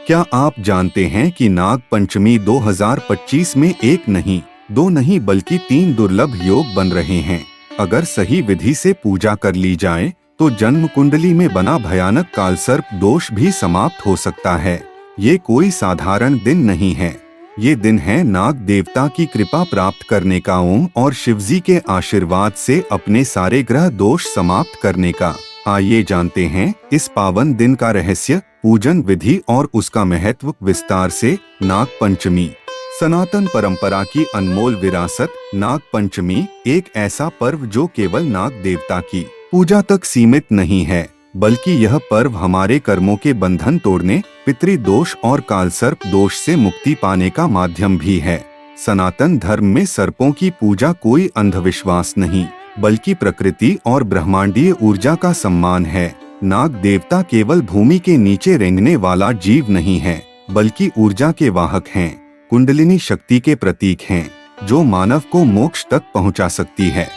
क्या आप जानते हैं कि नाग पंचमी 2025 में एक नहीं, दो नहीं बल्कि 3 दुर्लभ योग बन रहे हैं। अगर सही विधि से पूजा कर ली जाए तो जन्म कुंडली में बना भयानक कालसर्प दोष भी समाप्त हो सकता है। ये कोई साधारण दिन नहीं है। ये दिन है नाग देवता की कृपा प्राप्त करने का ओम और शिवजी के आशीर्वाद से अपने सारे ग्रह दोष समाप्त करने का। आइए जानते हैं इस पावन दिन का रहस्य, पूजन विधि और उसका महत्व विस्तार से। नाग पंचमी सनातन परंपरा की अनमोल विरासत। नाग पंचमी एक ऐसा पर्व जो केवल नाग देवता की पूजा तक सीमित नहीं है, बल्कि यह पर्व हमारे कर्मों के बंधन तोड़ने, पितृदोष और कालसर्प दोष से मुक्ति पाने का माध्यम भी है। सनातन धर्म में सर्पों की पूजा कोई अंधविश्वास नहीं, बल्कि प्रकृति और ब्रह्मांडीय ऊर्जा का सम्मान है। नाग देवता केवल भूमि के नीचे रेंगने वाला जीव नहीं है, बल्कि ऊर्जा के वाहक हैं, कुंडलिनी शक्ति के प्रतीक हैं, जो मानव को मोक्ष तक पहुंचा सकती है।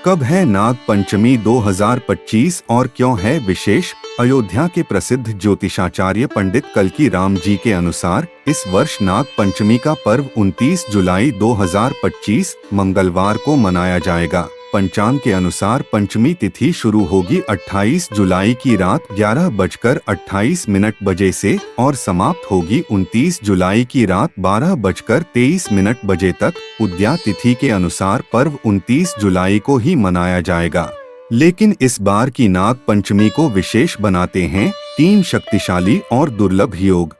कब है नाग पंचमी 2025 और क्यों है विशेष? अयोध्या के प्रसिद्ध ज्योतिषाचार्य पंडित कल्की राम जी के अनुसार इस वर्ष नाग पंचमी का पर्व 29 जुलाई 2025 मंगलवार को मनाया जाएगा। पंचांग के अनुसार पंचमी तिथि शुरू होगी 28 जुलाई की रात 11:28 से और समाप्त होगी 29 जुलाई की रात 12:23 तक। उद्या तिथि के अनुसार पर्व 29 जुलाई को ही मनाया जाएगा, लेकिन इस बार की नाग पंचमी को विशेष बनाते हैं 3 शक्तिशाली और दुर्लभ योग।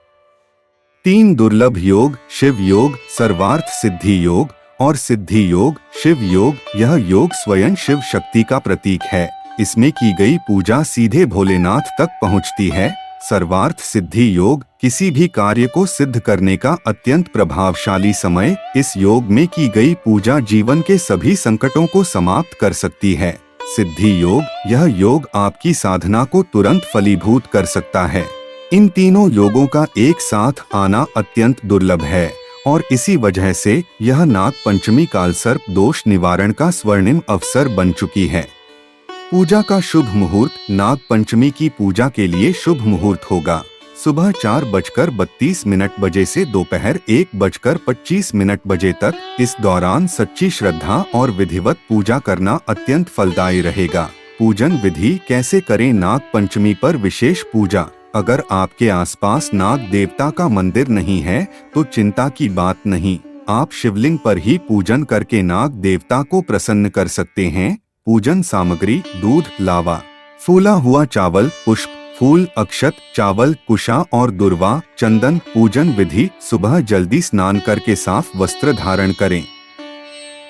3 दुर्लभ योग, शिव योग, सर्वार्थ सिद्धि योग और सिद्धि योग। शिव योग, यह योग स्वयं शिव शक्ति का प्रतीक है। इसमें की गई पूजा सीधे भोलेनाथ तक पहुंचती है। सर्वार्थ सिद्धि योग, किसी भी कार्य को सिद्ध करने का अत्यंत प्रभावशाली समय। इस योग में की गई पूजा जीवन के सभी संकटों को समाप्त कर सकती है। सिद्धि योग, यह योग आपकी साधना को तुरंत फलीभूत कर सकता है। इन तीनों योगों का एक साथ आना अत्यंत दुर्लभ है और इसी वजह से यह नाग पंचमी कालसर्प दोष निवारण का स्वर्णिम अवसर बन चुकी है। पूजा का शुभ मुहूर्त। नाग पंचमी की पूजा के लिए शुभ मुहूर्त होगा सुबह 4:32 से दोपहर 1:25 तक। इस दौरान सच्ची श्रद्धा और विधिवत पूजा करना अत्यंत फलदायी रहेगा। पूजन विधि कैसे करें? नाग पंचमी पर विशेष पूजा। अगर आपके आसपास नाग देवता का मंदिर नहीं है तो चिंता की बात नहीं, आप शिवलिंग पर ही पूजन करके नाग देवता को प्रसन्न कर सकते हैं। पूजन सामग्री: दूध, लावा, फूला हुआ चावल, पुष्प, फूल, अक्षत, चावल, कुशा और दुर्वा, चंदन। पूजन विधि: सुबह जल्दी स्नान करके साफ वस्त्र धारण करें।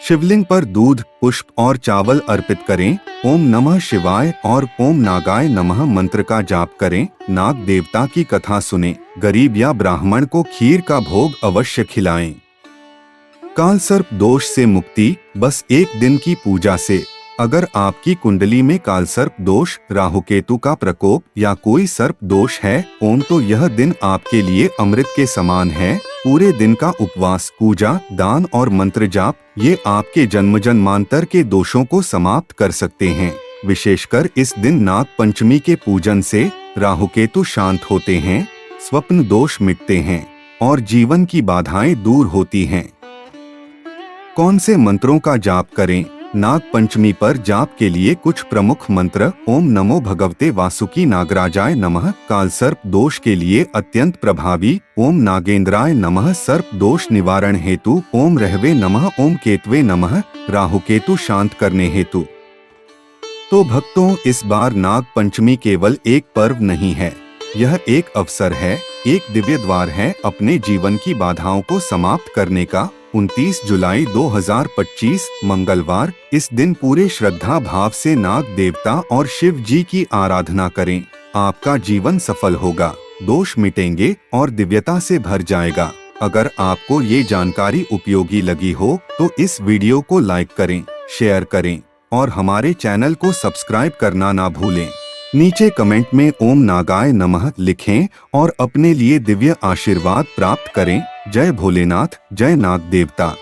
शिवलिंग पर दूध, पुष्प और चावल अर्पित करें। ओम नमः शिवाय और ओम नागाय नमः मंत्र का जाप करें। नाग देवता की कथा सुनें। गरीब या ब्राह्मण को खीर का भोग अवश्य खिलाएं। कालसर्प दोष से मुक्ति बस एक दिन की पूजा से। अगर आपकी कुंडली में कालसर्प दोष, राहुकेतु का प्रकोप या कोई सर्प दोष है तो यह दिन आपके लिए अमृत के समान है। पूरे दिन का उपवास, पूजा, दान और मंत्र जाप, ये आपके जन्म जन्मांतर के दोषों को समाप्त कर सकते हैं। विशेषकर इस दिन नाग पंचमी के पूजन से राहुकेतु शांत होते हैं, स्वप्न दोष मिटते हैं और जीवन की बाधाएं दूर होती हैं। कौन से मंत्रों का जाप करें? नाग पंचमी पर जाप के लिए कुछ प्रमुख मंत्र: ओम नमो भगवते वासुकी नागराजाय नमः, कालसर्प दोष के लिए अत्यंत प्रभावी। ओम नागेंद्राय नमः, सर्प दोष निवारण हेतु। ओम रहवे नमः, ओम केतवे नमः, राहुकेतु शांत करने हेतु। तो भक्तों, इस बार नाग पंचमी केवल एक पर्व नहीं है, यह एक अवसर है, एक दिव्य द्वार है अपने जीवन की बाधाओं को समाप्त करने का। 29 जुलाई 2025 मंगलवार। इस दिन पूरे श्रद्धा भाव से नाग देवता और शिव जी की आराधना करें। आपका जीवन सफल होगा, दोष मिटेंगे और दिव्यता से भर जाएगा। अगर आपको ये जानकारी उपयोगी लगी हो तो इस वीडियो को लाइक करें, शेयर करें और हमारे चैनल को सब्सक्राइब करना ना भूलें। नीचे कमेंट में ओम नागाय नमः लिखें और अपने लिए दिव्य आशीर्वाद प्राप्त करें। जय भोलेनाथ, जय नाग देवता।